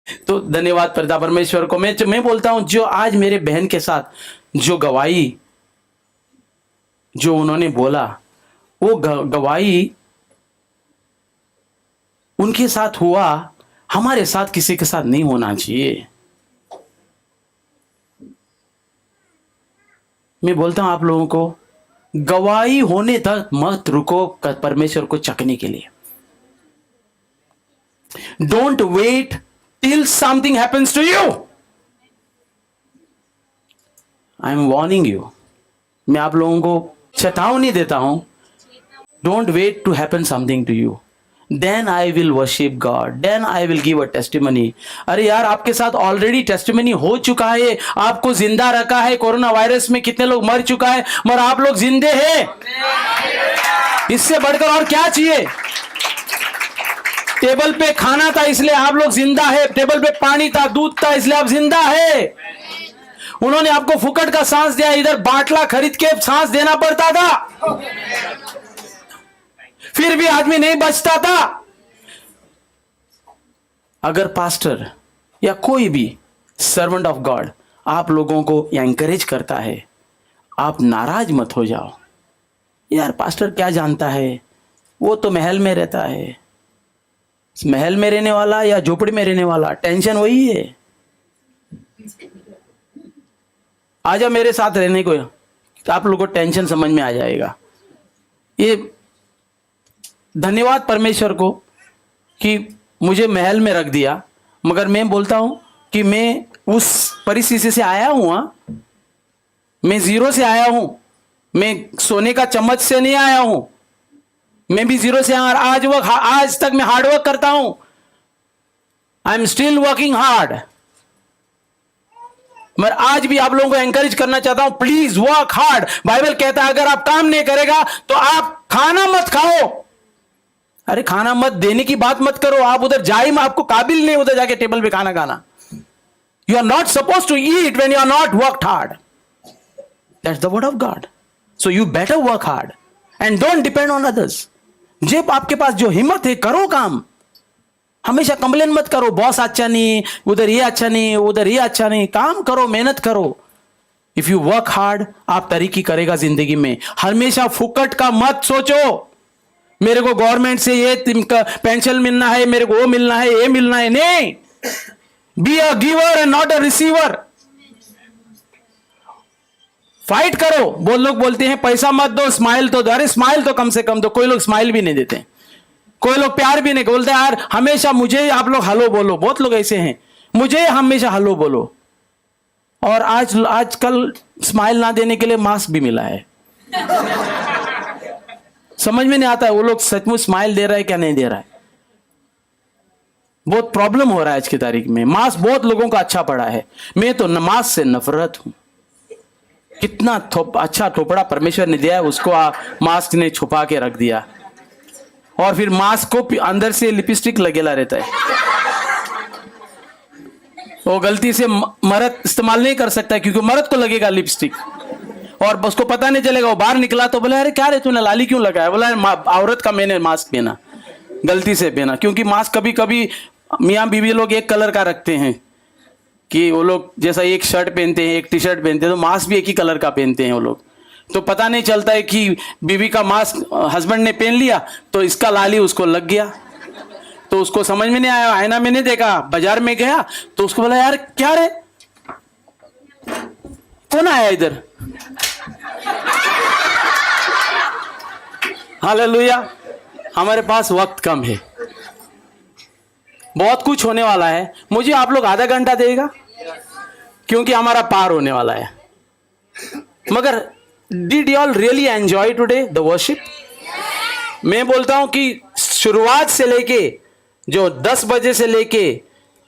तो धन्यवाद पिता परमेश्वर को। मैं बोलता हूं जो आज मेरे बहन के साथ जो गवाही जो उन्होंने बोला, वो गवाही उनके साथ हुआ, हमारे साथ किसी के साथ नहीं होना चाहिए। मैं बोलता हूं आप लोगों को, गवाही होने तक मत रुको परमेश्वर को चखने के लिए। Don't wait till something happens to you. I am warning you. मैं आप लोगों को चेतावनी देता हूं, don't wait to happen something to you, then I will worship God, then I will give a testimony. अरे यार, आपके साथ ऑलरेडी टेस्टिमनी हो चुका है, आपको जिंदा रखा है। कोरोना वायरस में कितने लोग मर चुका है, मगर आप लोग जिंदे हैं। इससे बढ़कर और क्या चाहिए? टेबल पे खाना था इसलिए आप लोग जिंदा है, टेबल पे पानी था, दूध था, इसलिए आप जिंदा है। उन्होंने आपको फुकट का सांस दिया, इधर बाटला खरीद के सांस देना पड़ता था, फिर भी आदमी नहीं बचता था। अगर पास्टर या कोई भी सर्वेंट ऑफ गॉड आप लोगों को एनकरेज करता है, आप नाराज मत हो जाओ। यार पास्टर क्या जानता है, वो तो महल में रहता है। महल में रहने वाला या झोपड़ी में रहने वाला, टेंशन वही है। आजा मेरे साथ रहने को, तो आप लोगों को टेंशन समझ में आ जाएगा। ये धन्यवाद परमेश्वर को कि मुझे महल में रख दिया, मगर मैं बोलता हूं कि मैं उस परिस्थिति से आया हूं। मैं जीरो से आया हूं, मैं सोने का चम्मच से नहीं आया हूं। मैं भी जीरो से आज तक मैं हार्डवर्क करता हूं। I am still working hard. मैं आज भी आप लोगों को एनकरेज करना चाहता हूं, प्लीज वर्क हार्ड। बाइबल कहता है अगर आप काम नहीं करेगा तो आप खाना मत खाओ। अरे खाना मत देने की बात मत करो, आप उधर जाए, आपको काबिल नहीं उधर जाके टेबल पे खाना खाना। You are not suppose to eat when you are not worked hard. That's the word of God. So you better work hard and don't depend on others. जब आपके पास जो हिम्मत है, करो काम। हमेशा कंप्लेन मत करो, बॉस अच्छा नहीं, उधर ये अच्छा नहीं, उधर ये अच्छा नहीं। काम करो, मेहनत करो। इफ यू वर्क हार्ड, आप तरक्की करेगा जिंदगी में। हमेशा फुकट का मत सोचो, मेरे को गवर्नमेंट से ये पेंशन मिलना है, मेरे को वो मिलना है, ये मिलना है। नहीं, be a giver and not a receiver. Fight करो। बहुत लोग बोलते हैं पैसा मत दो, स्माइल तो दो। अरे स्माइल तो कम से कम दो। कोई लोग स्माइल भी नहीं देते, कोई लोग प्यार भी नहीं बोलते। यार हमेशा मुझे आप लोग हेलो बोलो। बहुत लोग ऐसे हैं, मुझे हमेशा हेलो बोलो। और आजकल स्माइल ना देने के लिए मास्क भी मिला है। समझ में नहीं आता है वो लोग सचमुच स्माइल दे रहा है क्या नहीं दे रहा है। बहुत प्रॉब्लम हो रहा है आज की तारीख में। मास्क बहुत लोगों का अच्छा पड़ा है, मैं तो मास्क से नफरत हूं। कितना अच्छा थोपड़ा परमेश्वर ने दिया है, उसको मास्क ने छुपा के रख दिया। और फिर मास्क को अंदर से लिपस्टिक लगेला रहता है। वो गलती से मर्द इस्तेमाल नहीं कर सकता क्योंकि मर्द को लगेगा लिपस्टिक, और उसको पता नहीं चलेगा। वो बाहर निकला तो बोला अरे क्या रे तूने लाली क्यों लगाया? बोला औरत का मैंने मास्क पहना, गलती से पहना। क्योंकि मास्क कभी कभी मियाँ बीवी लोग एक कलर का रखते हैं कि वो लोग जैसा एक शर्ट पहनते हैं, एक टी शर्ट पहनते हैं, तो मास्क भी एक ही कलर का पहनते हैं वो लोग। तो पता नहीं चलता है कि बीवी का मास्क हस्बैंड ने पहन लिया तो इसका लाली उसको लग गया। तो उसको समझ में नहीं आया, आईना में नहीं देखा, बाजार में गया तो उसको बोला यार क्या रे, कौन आया इधर? हालेलुया। हमारे पास वक्त कम है, बहुत कुछ होने वाला है। मुझे आप लोग आधा घंटा देगा क्योंकि हमारा पार होने वाला है। मगर did you all really enjoy today the worship? मैं बोलता हूं कि शुरुआत से लेके जो 10 बजे से लेके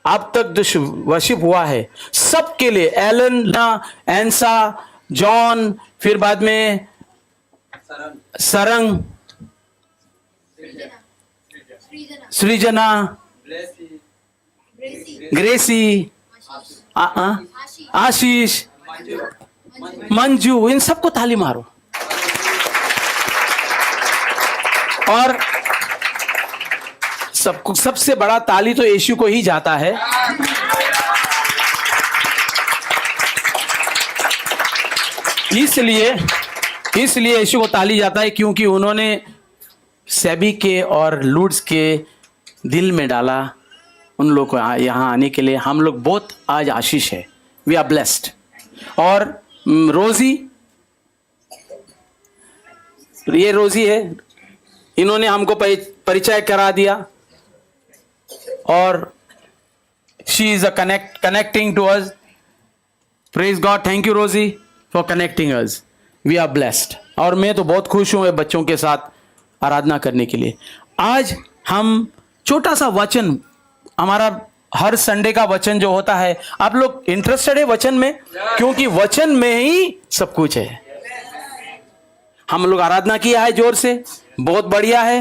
अब तक जो वर्शिप हुआ है, सबके लिए, एलन, एंसा, जॉन, फिर बाद में सरंग, सृजना, ग्रेसी, आशीष, मंजू, इन सबको ताली मारो। और सबसे बड़ा ताली तो यीशु को ही जाता है। इसलिए यीशु को ताली जाता है, क्योंकि उन्होंने सेबी के और लूड्स के दिल में डाला उन लोग को यहाँ आने के लिए। हम लोग बहुत आज आशीष है, वी आर ब्लेस्ड। और रोजी, ये रोजी है, इन्होंने हमको परिचय करा दिया और she is a connecting to us. Praise God, thank you Rosie for connecting us, we are blessed. और मैं तो बहुत खुश हूं बच्चों के साथ आराधना करने के लिए। आज हम छोटा सा वचन, हमारा हर संडे का वचन जो होता है, आप लोग इंटरेस्टेड है वचन में? क्योंकि वचन में ही सब कुछ है। हम लोग आराधना किया है जोर से, बहुत बढ़िया है।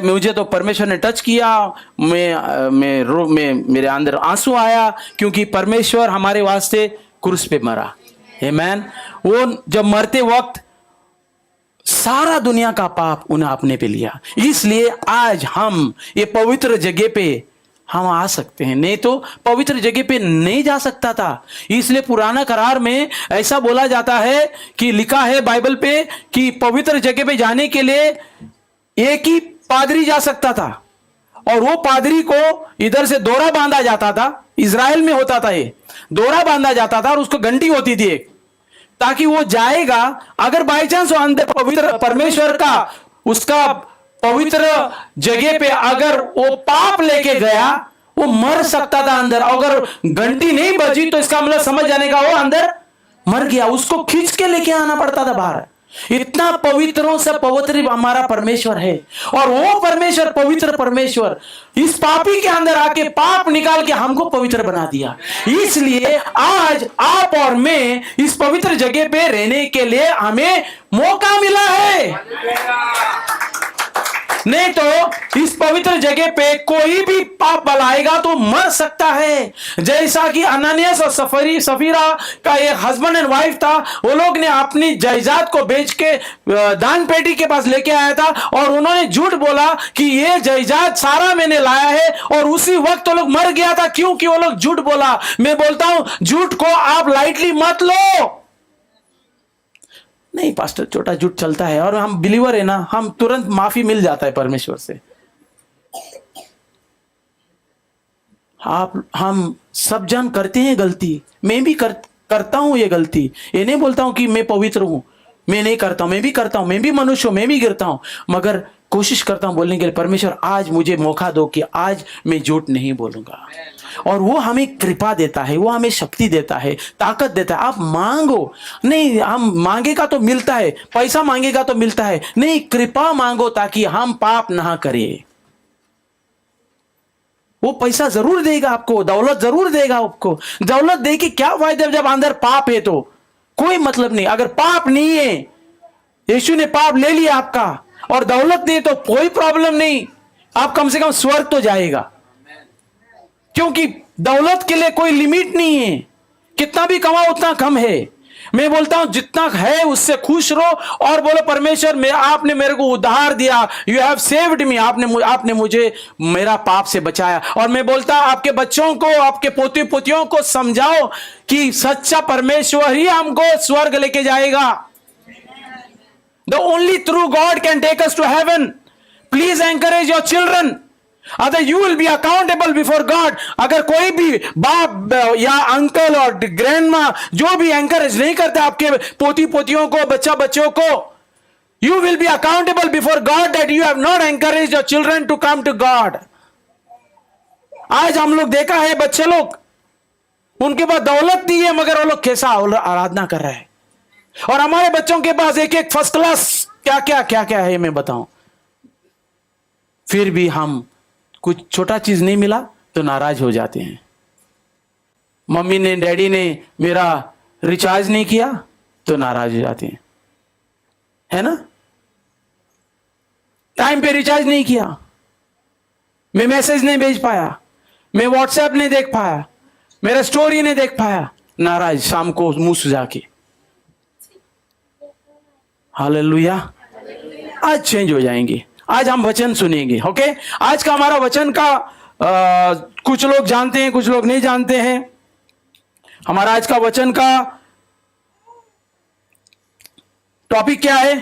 मुझे तो परमेश्वर ने टच किया, मेरे अंदर आंसू आया, क्योंकि परमेश्वर हमारे वास्ते क्रूस पे मरा। आमीन। वो जब मरते वक्त सारा दुनिया का पाप उन्हें अपने पे लिया, इसलिए आज हम ये पवित्र जगह पे हम आ सकते हैं, नहीं तो पवित्र जगह पे नहीं जा सकता था। इसलिए पुराना करार में ऐसा बोला जाता है कि लिखा है बाइबल पे कि पवित्र जगह पे जाने के लिए एक ही पादरी जा सकता था, और वो पादरी को इधर से दोरा बांधा जाता था। इज़राइल में होता था, ये दोरा बांधा जाता था और उसको घंटी होती थी एक, ताकि वो जाएगा, अगर बाई चांस वो अंदर पवित्र परमेश्वर का उसका पवित्र जगह पे अगर वो पाप लेके गया, वो मर सकता था अंदर। अगर घंटी नहीं बजी तो इसका मतलब समझ जाने का वो अंदर मर गया, उसको खींच के लेके आना पड़ता था बाहर। इतना पवित्रों से पवित्र हमारा परमेश्वर है, और वो परमेश्वर, पवित्र परमेश्वर इस पापी के अंदर आके पाप निकाल के हमको पवित्र बना दिया। इसलिए आज आप और मैं इस पवित्र जगह पे रहने के लिए हमें मौका मिला है। नहीं तो इस पवित्र जगह पे कोई भी पाप बलाएगा तो मर सकता है। जैसा कि अननियास और सफीरा का एक हस्बैंड एंड वाइफ था, वो लोग ने अपनी जायदाद को बेच के दान पेटी के पास लेके आया था, और उन्होंने झूठ बोला कि ये जायदाद सारा मैंने लाया है, और उसी वक्त वो लोग मर गया था, क्योंकि वो लोग झूठ बोला। मैं बोलता हूं, झूठ को आप लाइटली मत लो। नहीं पास्टर, छोटा झूठ चलता है, और हम बिलीवर है ना, हम तुरंत माफी मिल जाता है परमेश्वर से। हम सब जन करते हैं गलती, मैं भी करता हूं ये गलती। ये नहीं बोलता हूं कि मैं पवित्र हूं, मैं नहीं करता हूं, मैं भी करता हूं, मैं भी मनुष्य हूं, मैं भी गिरता हूं, मगर कोशिश करता हूं बोलने के लिए, परमेश्वर आज मुझे मौका दो कि आज मैं झूठ नहीं बोलूंगा। और वो हमें कृपा देता है, वो हमें शक्ति देता है, ताकत देता है। आप मांगो, नहीं हम मांगेगा तो मिलता है, पैसा मांगेगा तो मिलता है, नहीं कृपा मांगो ताकि हम पाप ना करें। वो पैसा जरूर देगा आपको, दौलत जरूर देगा आपको। दौलत दे के क्या फायदा जब अंदर पाप है? तो कोई मतलब नहीं। अगर पाप नहीं है, यीशु ने पाप ले लिया आपका, और दौलत नहीं तो कोई प्रॉब्लम नहीं, आप कम से कम स्वर्ग तो जाएगा। क्योंकि दौलत के लिए कोई लिमिट नहीं है, कितना भी कमाओ उतना कम है। मैं बोलता हूं जितना है उससे खुश रहो, और बोलो परमेश्वर आपने मेरे को उद्धार दिया, यू हैव सेव्ड मी, आपने मुझे मेरा पाप से बचाया। और मैं बोलता हूं आपके बच्चों को, आपके पोती पोतियों को समझाओ कि सच्चा परमेश्वर ही हमको स्वर्ग लेके जाएगा। The only true God can take us to heaven. Please encourage your children. Other you will be accountable before God. अगर कोई भी बाप या अंकल और ग्रैंडमा जो भी एंकरेज नहीं करता आपके पोती पोतियों को, बच्चों को, you will be accountable before God that you have not encouraged your children to come to God. आज हम लोग देखा है बच्चे लोग, उनके पास दौलत नहीं है, मगर वो लोग कैसा आराधना कर रहे हैं। और हमारे बच्चों के पास एक एक फर्स्ट क्लास क्या क्या है मैं बताऊं, फिर भी हम कुछ छोटा चीज नहीं मिला तो नाराज हो जाते हैं। मम्मी ने, डैडी ने मेरा रिचार्ज नहीं किया तो नाराज हो जाते हैं, है ना। टाइम पे रिचार्ज नहीं किया, मैं मैसेज नहीं भेज पाया, मैं व्हाट्सएप नहीं देख पाया, मेरा स्टोरी नहीं देख पाया, नाराज, शाम को मुंह सुझा के। हालेलुया। आज चेंज हो जाएंगे, आज हम वचन सुनेंगे। ओके, आज का हमारा वचन का कुछ लोग जानते हैं, कुछ लोग नहीं जानते हैं। हमारा आज का वचन का टॉपिक क्या है?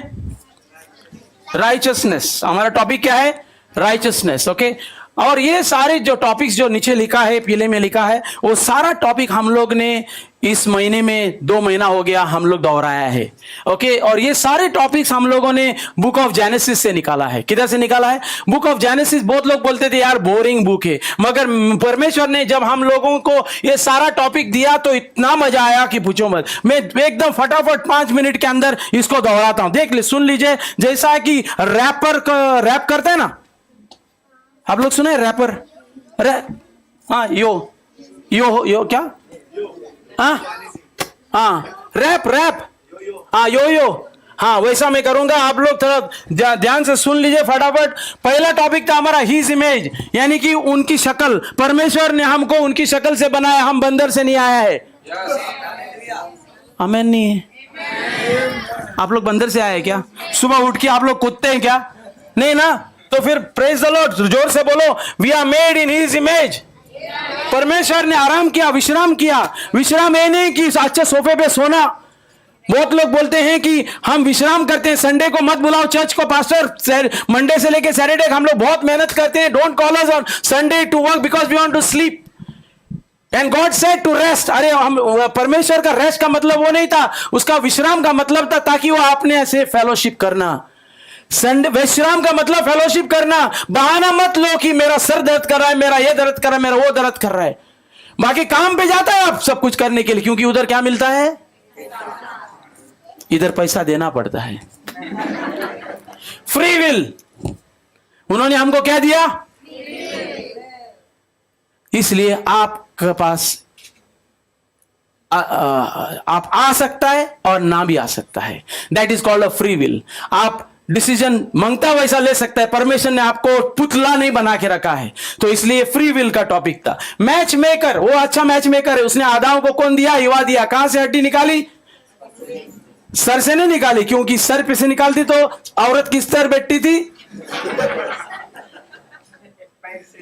राइचसनेस। हमारा टॉपिक क्या है? राइचसनेस। ओके, और ये सारे जो टॉपिक्स जो नीचे लिखा है, पीले में लिखा है, वो सारा टॉपिक हम लोग ने इस महीने में 2 महीना हो गया हम लोग दोहराया है। ओके, और ये सारे टॉपिक्स हम लोगों ने बुक ऑफ जेनेसिस से निकाला है। किधर से निकाला है? Book of genesis. बहुत लोग बोलते थे यार बोरिंग बुक है, मगर परमेश्वर ने जब हम लोगों को ये सारा टॉपिक दिया तो इतना मजा आया कि पूछो मत। मैं एकदम फटाफट 5 मिनट के अंदर इसको दोहराता हूं। देख ले, सुन लीजिए। जैसा कि रैप करते हैं ना, आप लोग सुने रैपर? हाँ, यो क्या? हाँ, रैप। हाँ, यो। हाँ, वैसा मैं करूंगा। आप लोग थोड़ा ध्यान से सुन लीजिए फटाफट। पहला टॉपिक था हमारा हिज इमेज, यानी कि उनकी शक्ल। परमेश्वर ने हमको उनकी शक्ल से बनाया, हम बंदर से नहीं आया है। आमीन नहीं है? आप लोग बंदर से आए हैं क्या? सुबह उठ के आप लोग कुत्ते हैं क्या? नहीं ना? तो फिर प्रेज द लॉर्ड, जोर से बोलो, we are made in his image. परमेश्वर ने आराम किया, विश्राम किया। विश्राम ये नहीं कि अच्छे सोफे पे सोना। बहुत लोग बोलते हैं कि हम विश्राम करते हैं, संडे को मत बुलाओ चर्च को पास्टर, मंडे से लेके सैटरडे हम लोग बहुत मेहनत करते हैं। Don't call us on Sunday to work because we want to sleep and God said to rest. अरे हम, परमेश्वर का रेस्ट का मतलब वो नहीं था, उसका विश्राम का मतलब था ताकि वो अपने से फेलोशिप करना। संडे विश्राम का मतलब फेलोशिप करना। बहाना मत लो कि मेरा सर दर्द कर रहा है, मेरा ये दर्द कर रहा है, मेरा वो दर्द कर रहा है। बाकी काम पे जाता है आप सब कुछ करने के लिए, क्योंकि उधर क्या मिलता है? इधर पैसा देना पड़ता है। Free will. उन्होंने हमको क्या दिया? इसलिए आपके पास आप आ सकता है और ना भी आ सकता है। That is called a free will. आप डिसीजन मांगता वैसा ले सकता है। परमेश्वर ने आपको पुतला नहीं बना के रखा है, तो इसलिए फ्री विल का टॉपिक था। मैच मेकर, वो अच्छा मैच मेकर है। उसने आदाम को कौन दिया? युवा दिया। कहां से हड्डी निकाली? सर से नहीं निकाली, क्योंकि सर पे से निकालती तो औरत किस तरह बैठती थी?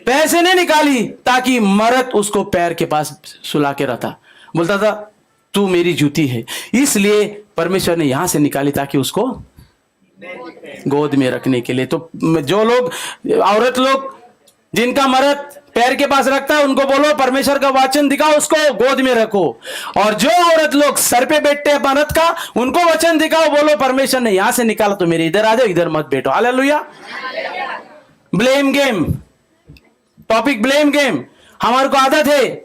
पैर से नहीं निकाली, ताकि मर्द उसको पैर के पास सुला के रहता, बोलता था तू मेरी जूती है। इसलिए परमेश्वर ने यहां से निकाली ताकि उसको गोद में रखने के लिए। तो जो लोग, औरत लोग जिनका मर्द पैर के पास रखता है, उनको बोलो परमेश्वर का वचन दिखाओ, उसको गोद में रखो। और जो औरत लोग सर पे बैठते हैं मर्द का, उनको वचन दिखाओ, बोलो परमेश्वर ने यहां से निकाला तो मेरे इधर आ जाओ, इधर मत बैठो। Hallelujah. Blame game topic, blame game. हमारे को आदत है,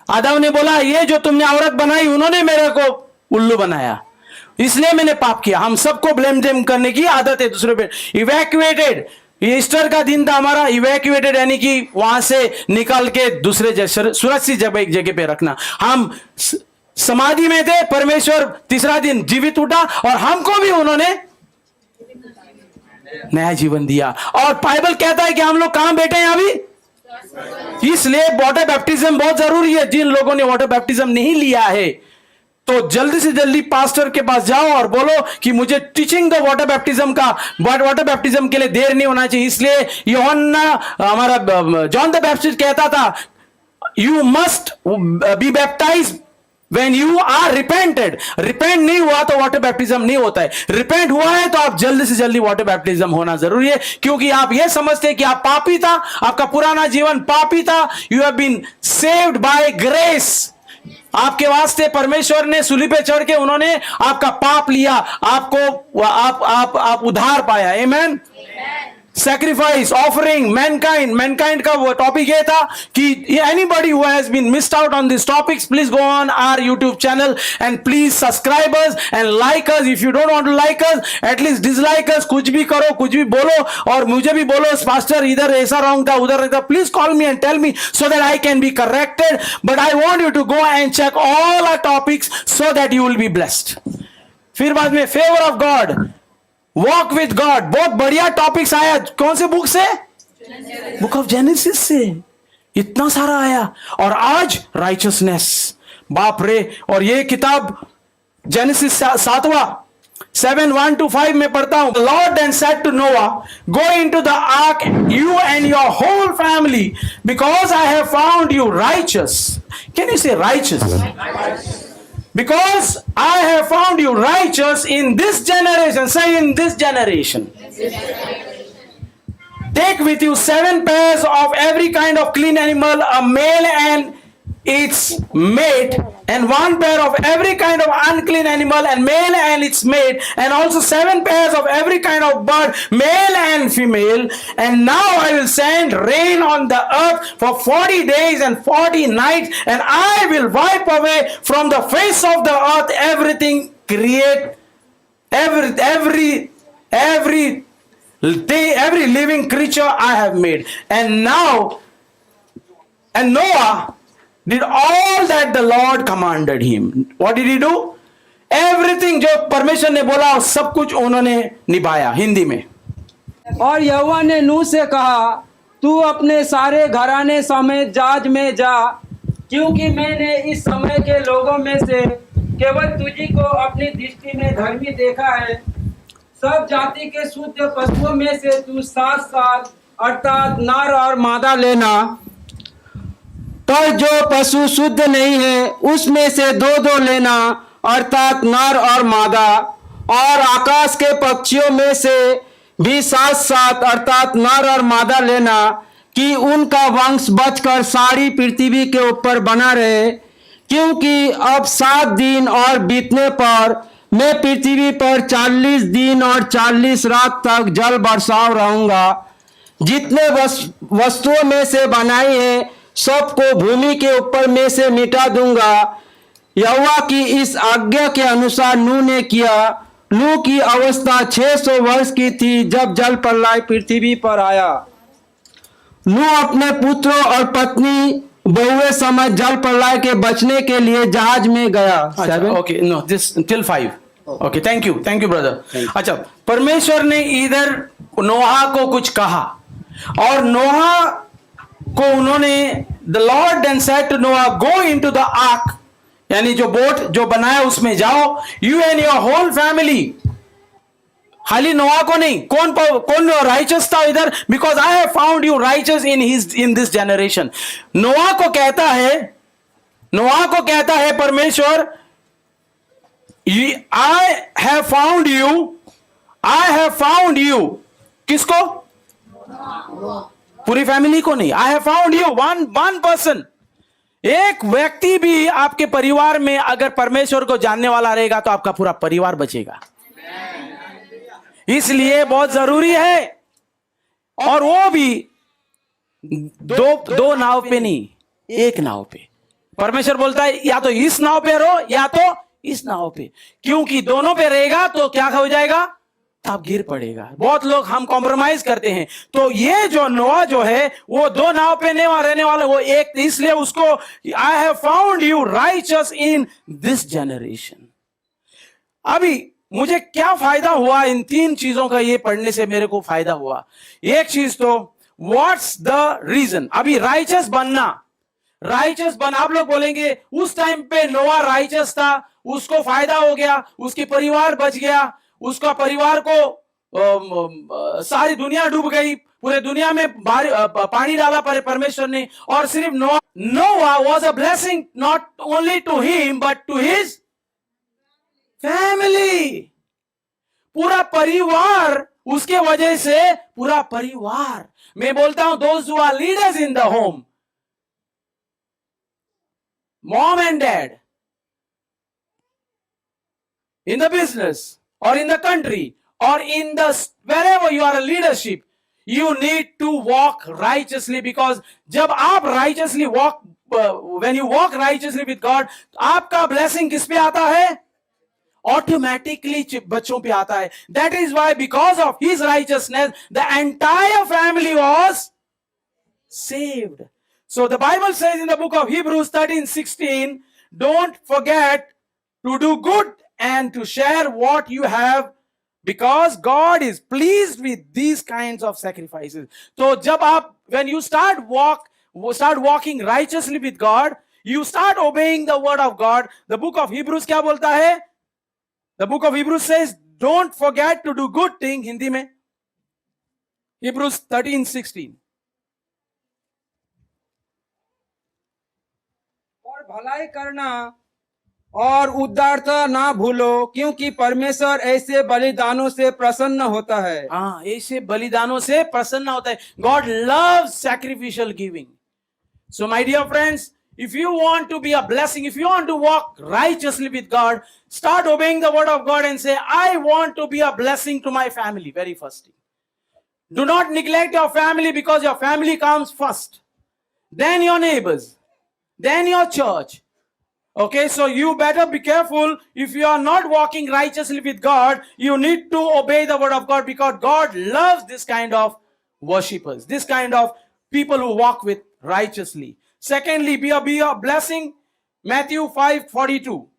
आदम ने बोला ये जो तुमने औरत बनाई, उन्होंने मेरे को उल्लू बनाया, इसलिए मैंने पाप किया। हम सबको ब्लेम गेम करने की आदत है दूसरे पे। इवैक्यूएटेड, ईस्टर का दिन था हमारा। इवैक्यूएटेड यानी कि वहां से निकाल के दूसरे सुरक्षित जगह, एक जगह पे रखना। हम समाधि में थे, परमेश्वर तीसरा दिन जीवित उठा और हमको भी उन्होंने नया जीवन दिया। और बाइबल कहता है कि हम लोग कहां बैठे हैं अभी? इसलिए वाटर बैप्टिज्म बहुत जरूरी है। जिन लोगों ने वाटर बैप्टिज्म नहीं लिया है, तो जल्दी से जल्दी पास्टर के पास जाओ और बोलो कि मुझे टीचिंग द वाटर बैप्टिज्म का, वाटर बैप्टिज्म के लिए देर नहीं होना चाहिए। इसलिए यूहन्ना, हमारा जॉन द बैप्टिस्ट कहता था, you must be baptise when you are repented। Repent नहीं हुआ तो वाटर बैप्टिज्म नहीं होता है। रिपेंट हुआ है तो आप जल्दी से जल्दी वाटर बैप्टिज्म होना जरूरी है, क्योंकि आप यह समझते हैं कि आप पापी था, आपका पुराना जीवन पापी था। You have been saved by grace. आपके वास्ते परमेश्वर ने सूली पे चढ़ के उन्होंने आपका पाप लिया, आपको आप उद्धार पाया। आमेन। सैक्रिफाइस, ऑफरिंग, मैनकाइंड का वो टॉपिक ये था कि anybody who has been missed out on this topics, please go on our YouTube channel and please subscribe us and like us. If you don't want to like us, at least dislike us. कुछ भी करो, कुछ भी बोलो, और मुझे भी बोलो पास्टर इधर ऐसा रॉन्ग था, उधर था। Please call me and tell me so that I can be corrected. But I want you to go and check all our topics so that you will be blessed. फिर बाद में favour of God, walk with God, बहुत बढ़िया topics आया। कौन से book से? Book of genesis से इतना सारा आया। और आज राइचसनेस, बाप रे। और ये किताब जेनेसिस 7:1-5 में पढ़ता हूं। The Lord then said to Noah, go into the ark, you and your whole family, because I have found you righteous Can you say righteous? Because I have found you righteous in this generation. Say in this generation. Take with you 7 pairs of every kind of clean animal, a male and its mate, and 1 pair of every kind of unclean animal, and male and its mate, and also 7 pairs of every kind of bird, male and female. And now I will send rain on the earth for 40 days and 40 nights, and I will wipe away from the face of the earth everything create, every living creature I have made. And Noah did all that the Lord commanded him. What did he do? Everything जो परमेश्वर ने बोला सब कुछ उन्होंने निभाया. हिंदी में. और यहोवा ने नूह से कहा, तू अपने सारे घराने समेत जहाज में जा, क्योंकि मैंने इस समय के लोगों में से केवल तुझी को अपनी दृष्टि में धर्मी देखा है। सब जाति के शुद्ध पशुओं में से तू 7 अर्थात नर और मादा लेना, पर जो पशु शुद्ध नहीं है उसमें से 2 लेना अर्थात नर और मादा। और आकाश के पक्षियों में से भी 7 अर्थात नर और मादा लेना, कि उनका वंश बचकर सारी पृथ्वी के ऊपर बना रहे, क्योंकि अब 7 दिन और बीतने पर मैं पृथ्वी पर 40 दिन और 40 रात तक जल बरसाव रहूंगा। जितने वस्तुओं में से बनाई है सबको भूमि के ऊपर में से मिटा दूंगा। यहोवा की इस आज्ञा के अनुसार नूह ने किया। नूह की अवस्था 600 वर्ष की थी जब जल प्रलय पृथ्वी पर आया। नूह अपने पुत्रों और पत्नी बहुए समय जल प्रलय के बचने के लिए जहाज में गया। Okay, no this till 5. Okay, thank you brother. अच्छा, परमेश्वर ने इधर नोहा को कुछ कहा और नोहा को उन्होंने the Lord then said to Noah, go into the ark, यानी जो बोट जो बनाया उसमें जाओ, you and your whole family. खाली नोहा को नहीं, कौन राइचस था इधर? Because I have found you righteous in this generation. Noah को कहता है परमेश्वर, आई हैव फाउंड यू. किसको? पूरी फैमिली को नहीं. आई have found you, one person. एक व्यक्ति भी आपके परिवार में अगर परमेश्वर को जानने वाला रहेगा तो आपका पूरा परिवार बचेगा. इसलिए बहुत जरूरी है, और वो भी दो नाव पे नहीं, एक नाव पे. परमेश्वर बोलता है या तो इस नाव पे रहो या तो इस नाव पे, क्योंकि दोनों पे रहेगा तो क्या हो जाएगा? तब गिर पड़ेगा. बहुत लोग हम कॉम्प्रोमाइज करते हैं. तो ये जो नोआ जो है वो 2 नाव पे नहीं रहने वाला, वो एक. इसलिए उसको आई have found you righteous in this generation. अभी मुझे क्या फायदा हुआ इन 3 चीजों का? ये पढ़ने से मेरे को फायदा हुआ. एक चीज तो व्हाट्स द रीजन. अभी राइचस बनना, आप लोग बोलेंगे उस टाइम पे नोआ राइचस था, उसको फायदा हो गया, उसके परिवार बच गया, उसका परिवार को सारी दुनिया डूब गई, पूरे दुनिया में पानी डाला परमेश्वर ने, और सिर्फ Noah was a blessing not only to him but to his family. पूरा परिवार उसके वजह से, पूरा परिवार. मैं बोलता हूं those who are leaders in the home, mom and dad, in the business or in the country or in the wherever you are a leadership, you need to walk righteously. Because जब आप righteously walk, when you walk righteously with God, आपका blessing किस पे आता है? Automatically बच्चों पे आता है. That is why because of his righteousness the entire family was saved. So the Bible says in the book of Hebrews 13:16, don't forget to do good and to share what you have, because God is pleased with these kinds of sacrifices. So जब आप, when you start walking righteously with God, you start obeying the word of God. The book of Hebrews क्या बोलता है? The book of Hebrews says, don't forget to do good thing. Hindi में Hebrews 13:16. भलाई करना और उदारता ना भूलो, क्योंकि परमेश्वर ऐसे बलिदानों से प्रसन्न होता है। हाँ, ऐसे बलिदानों से प्रसन्न होता है। God loves sacrificial giving. So my dear friends, if you want to be a blessing, if you want to walk righteously with God, start obeying the word of God and say, I want to be a blessing to my family. Very first thing. Do not neglect your family, because your family comes first, then your neighbors, then your church. Okay, so you better be careful. If you are not walking righteously with God, you need to obey the word of God, because God loves this kind of worshippers, this kind of people who walk with righteously. Secondly, be a blessing. Matthew 5:42.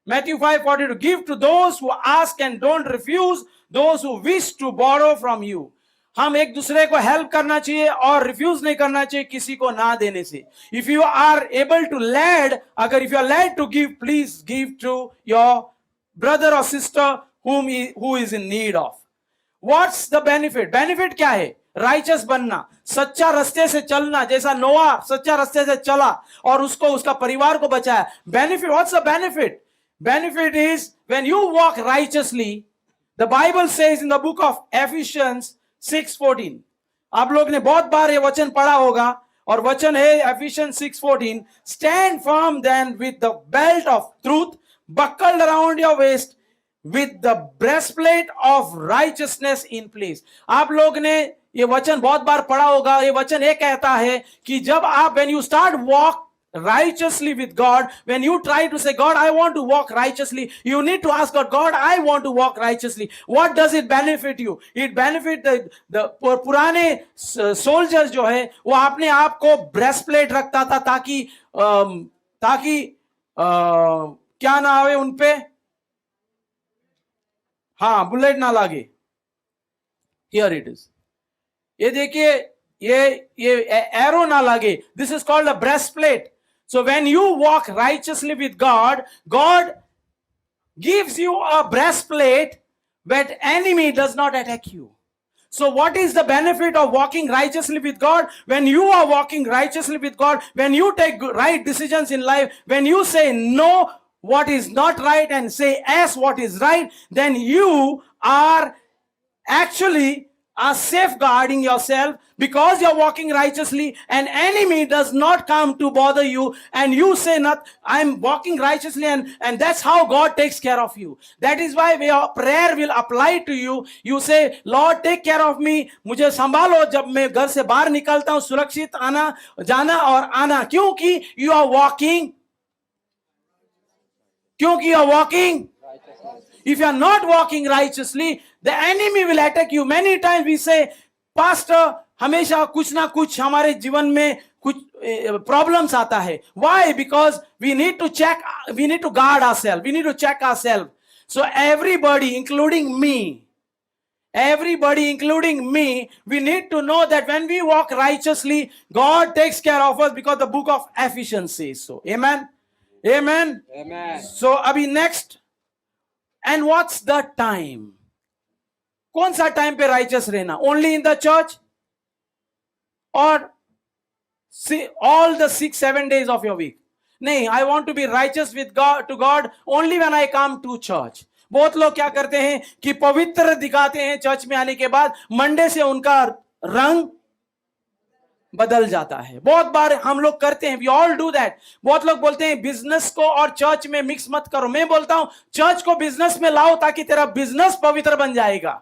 Matthew 5:42. Give to those who ask and don't refuse those who wish to borrow from you. हम एक दूसरे को help करना चाहिए और refuse नहीं करना चाहिए किसी को ना देने से. If you are able to led, अगर if you are led to give, please give to your brother और sister who is in need of. What's the benefit? Benefit क्या है? राइचस बनना, सच्चा रास्ते से चलना, जैसा नोआ सच्चा रास्ते से चला और उसको उसका परिवार को बचाया. Benefit, what's the benefit? Benefit is when you walk righteously. The Bible says in the book of Ephesians 6:14. आप लोग ने बहुत बार ये वचन पढ़ा होगा और वचन है Ephesians 6:14. Stand firm then with the belt of truth buckled around your waist, with the breastplate of righteousness in place. आप लोग ने ये वचन बहुत बार पढ़ा होगा. ये वचन ये कहता है कि जब आप when you start walk righteously with God, when you try to say, God, I want to walk righteously, you need to ask God, God, I want to walk righteously. What does it benefit you? It benefit the पुराने soldiers जो है वो अपने आप को breastplate रखता था ताकि क्या ना आवे उन पे, हाँ, बुलेट ना लागे. Here it is. ये देखिए, ये arrow ना लगे. This is called a breastplate. So when you walk righteously with God, God gives you a breastplate that enemy does not attack you. So what is the benefit of walking righteously with God? When you are walking righteously with God, when you take right decisions in life, when you say no what is not right and say yes what is right, then you are actually safeguarding yourself, because you're walking righteously and enemy does not come to bother you, and you say not, I'm walking righteously, and that's how God takes care of you. That is why your prayer will apply to you. You say, Lord, take care of me, मुझे संभालो जब मैं घर से बाहर निकलता हूं, सुरक्षित आना जाना और आना, क्योंकि you are walking If you are not walking righteously, the enemy will attack you. Many times we say, Pastor, हमेशा कुछ ना कुछ हमारे जीवन में कुछ problems आता है. Why? Because we need to guard ourselves. We need to check ourselves. So everybody, including me, we need to know that when we walk righteously, God takes care of us, because the book of Ephesians says so. Amen? Amen? Amen. So अभी next. And what's the time? कौन सा time पे righteous रहना? Only in the church? Or all the 6-7 days of your week? नहीं, I want to be righteous with God, to God only when I come to church. बहुत लोग क्या करते हैं कि पवित्र दिखाते हैं चर्च में आने के बाद, मंडे से उनका रंग बदल जाता है. बहुत बार हम लोग करते हैं, we all do that. बहुत लोग बोलते हैं बिजनेस को और चर्च में मिक्स मत करो. मैं बोलता हूं चर्च को बिजनेस में लाओ ताकि तेरा बिजनेस पवित्र बन जाएगा.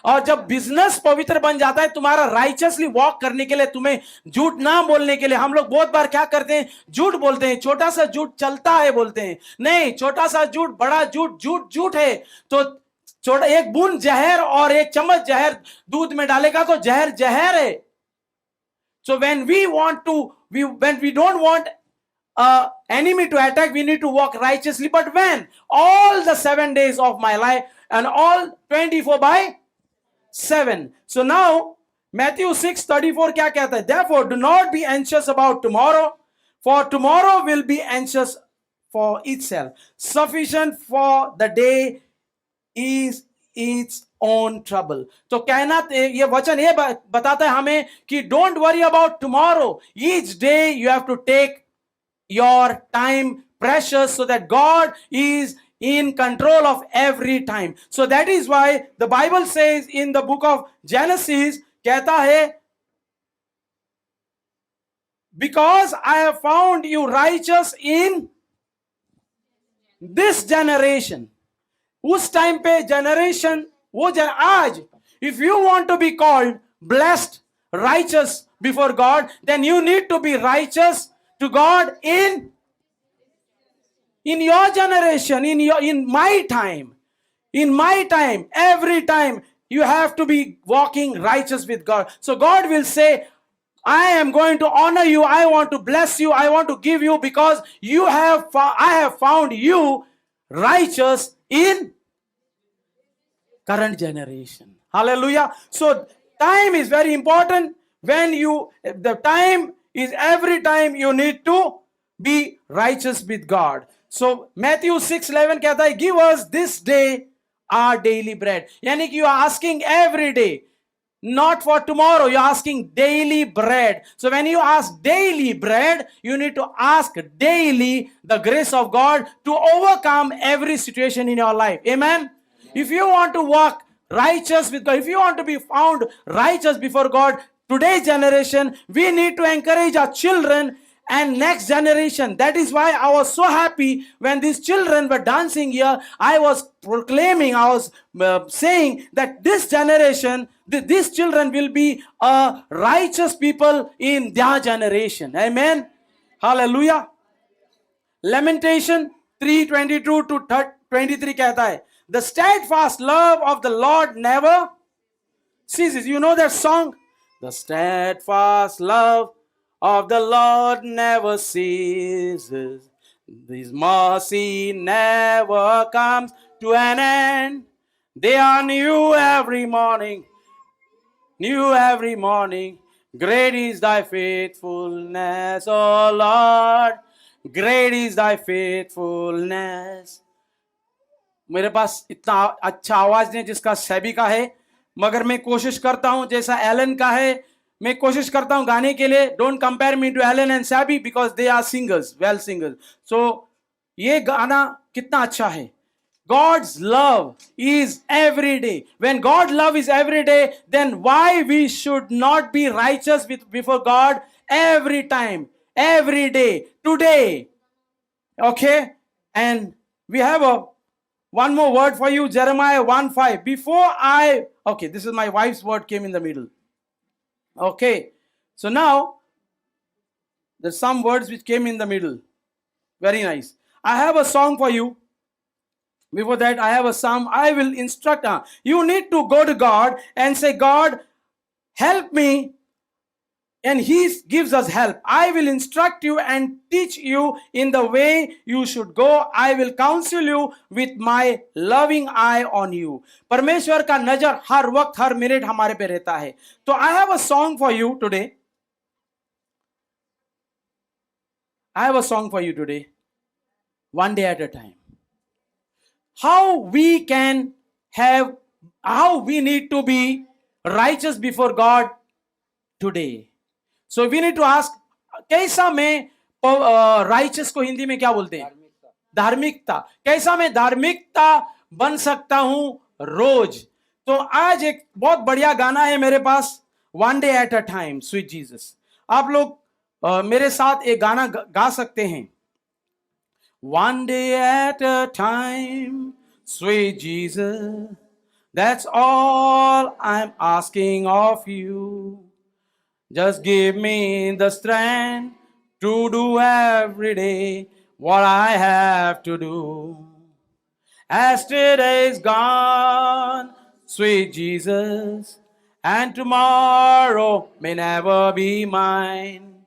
और जब बिजनेस पवित्र बन जाता है, तुम्हारा राइचसली वॉक करने के लिए, तुम्हें झूठ ना बोलने के लिए, हम लोग बहुत बार क्या करते हैं, झूठ बोलते हैं. छोटा सा झूठ चलता है बोलते हैं. नहीं, छोटा सा झूठ, बड़ा झूठ है. तो एक बूंद जहर और एक चम्मच जहर दूध में डालेगा तो जहर है. So when we don't want enemy to attack, we need to walk righteously. But when all the 7 days of my life and all 24/7. So now Matthew 6:34 क्या कहता है? Therefore do not be anxious about tomorrow, for tomorrow will be anxious for itself. Sufficient for the day is its own trouble. तो कहना, ये वचन ये बताता है हमें कि don't worry about tomorrow. Each day you have to take your time precious so that God is in control of every time. So that is why the Bible says in the book of Genesis, कहता है, because I have found you righteous in this generation. उस time पे generation आज, if you want to be called blessed, righteous before God, then you need to be righteous to God in your generation, in my time, every time you have to be walking righteous with God. So God will say, I am going to honor you, I want to bless you, I want to give you, because I have found you righteous in current generation. Hallelujah. So time is very important. The time is every time you need to be righteous with God. So Matthew 6:11 कहता है, give us this day our daily bread. यानी कि you are asking every day, not for tomorrow, you're asking daily bread. So when you ask daily bread, you need to ask daily the grace of God to overcome every situation in your life. Amen. If you want to walk righteous with God, if you want to be found righteous before God, today's generation, we need to encourage our children and next generation. That is why I was so happy when these children were dancing here. I was proclaiming, I was saying that this generation, these children will be righteous people in their generation. Amen. Hallelujah. Lamentation 3:22 to 23 कहता है, the steadfast love of the Lord never ceases. You know that song? The steadfast love of the Lord never ceases. His mercy never comes to an end. They are new every morning. New every morning. Great is thy faithfulness, O Lord. Great is thy faithfulness. मेरे पास इतना अच्छा आवाज नहीं जिसका सैबी का है, मगर मैं कोशिश करता हूं जैसा एलन का है, मैं कोशिश करता हूं गाने के लिए. Don't compare me to Alan and Sabby because they are singers, well singers. So ये गाना कितना अच्छा है. God's love is every day. When God's love is every day, then why we should not be righteous before God every time, every day, today. Okay? And we have one more word for you, Jeremiah 1:5. Okay, this is my wife's word came in the middle. Okay, so now there's some words which came in the middle. Very nice. I have a song for you. Before that, I have a psalm. I will instruct. You need to go to God and say, God, help me. And He gives us help. I will instruct you and teach you in the way you should go. I will counsel you with my loving eye on you. परमेश्वर का नजर हर वक्त हर minute हमारे पे रहता है. तो I have a song for you today. I have a song for you today. One day at a time. How we need to be righteous before God today. So we need to ask, कैसा मैं righteous को हिंदी में क्या बोलते हैं? धार्मिकता. कैसा मैं धार्मिकता बन सकता हूं रोज. तो आज एक बहुत बढ़िया गाना है मेरे पास, One Day at a Time, Sweet Jesus. आप लोग मेरे साथ एक गाना गा सकते हैं. One day at a time, sweet Jesus, that's all I'm asking of you. Just give me the strength to do every day what I have to do. As today is gone, sweet Jesus, and tomorrow may never be mine.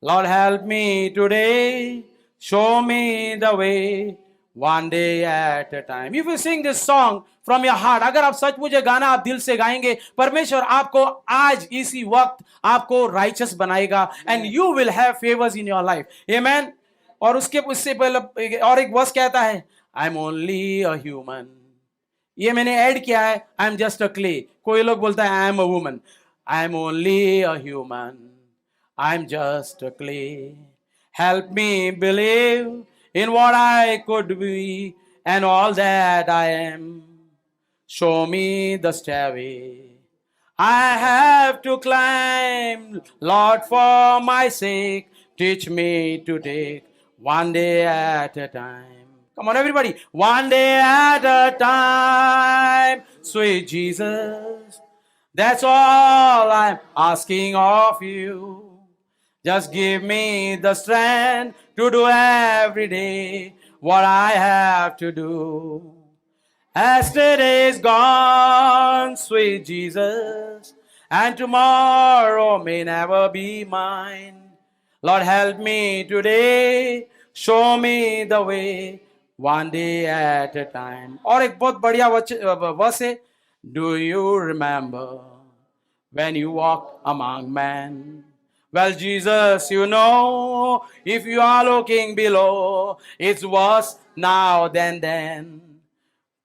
Lord, help me today. Show me the way, one day at a time. If you sing this song from your heart, अगर आप सचमुच गाना आप दिल से गाएंगे, परमेश्वर आपको आज इसी वक्त आपको righteous बनाएगा, and you will have favors in your life. Amen. और उससे पहले और एक वर्स कहता है, I'm only a human. ये मैंने ऐड किया है, I'm just a clay. कोई लोग बोलता है I'm a woman. I'm only a human. I'm just a clay. Help me believe in what I could be and all that I am. Show me the stairway I have to climb, Lord, for my sake. Teach me to take one day at a time. Come on, everybody. One day at a time, sweet Jesus. That's all I'm asking of you. Just give me the strength to do every day what I have to do. Yesterday's gone, sweet Jesus, and tomorrow may never be mine. Lord, help me today, show me the way, one day at a time. और एक बहुत बढ़िया verse है. Do you remember when you walked among men? Well, Jesus, you know, if you are looking below, it's worse now than then.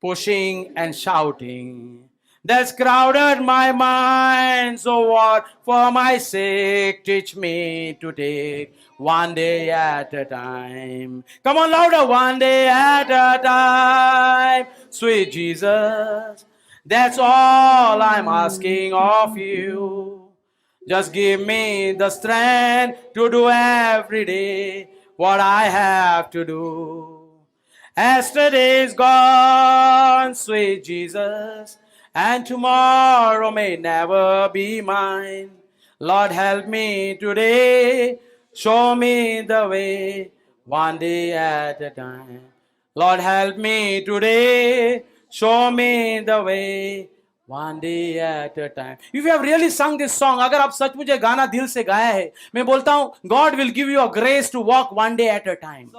Pushing and shouting that's crowded my mind. So what? For my sake, teach me to take one day at a time. Come on, louder. One day at a time, sweet Jesus. That's all I'm asking of you. Just give me the strength to do every day what I have to do. Yesterday's gone, sweet Jesus, and tomorrow may never be mine. Lord, help me today, show me the way, one day at a time. Lord, help me today, show me the way, one day at a time. If you have really sung this song, अगर आप सचमुच ये गाना दिल से गाया है, मैं बोलता हूँ, God will give you a grace to walk one day at a time.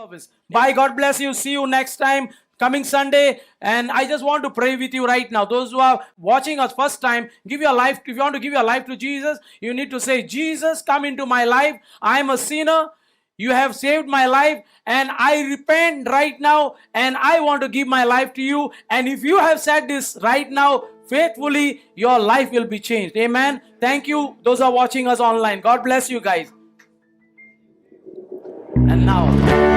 Bye, God bless you. See you next time, coming Sunday. And I just want to pray with you right now. Those who are watching us first time, give your life. If you want to give your life to Jesus, you need to say, Jesus, come into my life. I am a sinner. You have saved my life and I repent right now and I want to give my life to you. And if you have said this right now, faithfully, your life will be changed. Amen. Thank you. Those who are watching us online. God bless you guys. And now.